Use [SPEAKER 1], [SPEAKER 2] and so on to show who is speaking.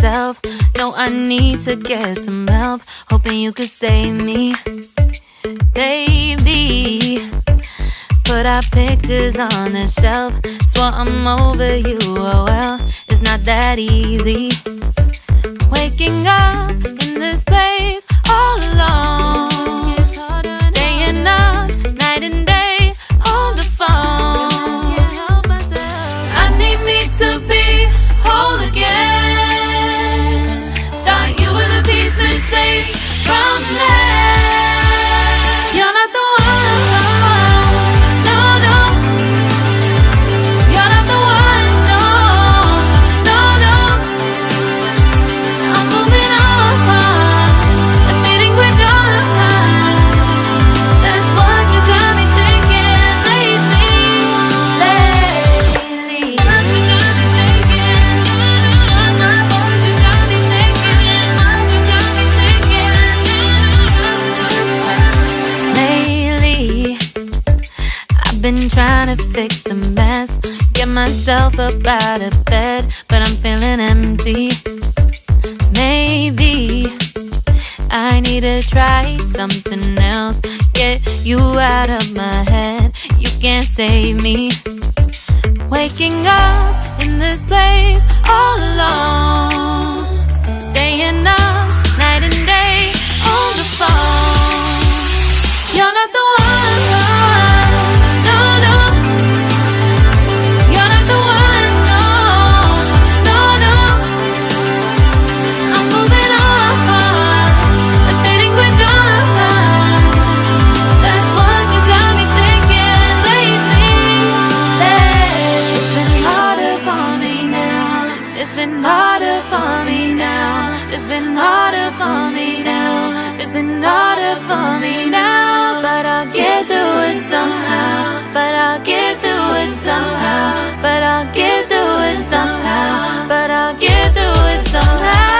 [SPEAKER 1] myself. No, I need to get some help. Hoping you could save me, baby. Put our pictures on the shelf. Swore I'm over you, oh well, it's not that easy. Waking up in this place all alone, staying up night and day on the phone. I need me to be whole again. Thought you were the piece missing from left. You're not the one, no, no. You're not the one, no, no, no. I'm moving on, admitting we're done. That's what you got me thinking lately. What you got me thinking. What you got me thinking. What you got me thinking. Lately, I've been trying to fix the mess, get myself up out of bed, but I'm feeling empty. Maybe I need to try something else, get you out of my head. You can't save me. Waking up in this place all alone, staying up night and day on the phone. You're not the one, no, no. You're not the one, no, no, no. I'm moving on, admitting we're done. That's what you got me thinking lately. It's been harder for me now. It's been harder for me now. It's been harder for me now. It's been harder for me now. But I'll get through it somehow. But I'll get through it somehow. But I'll get through it somehow. But I'll get through it somehow.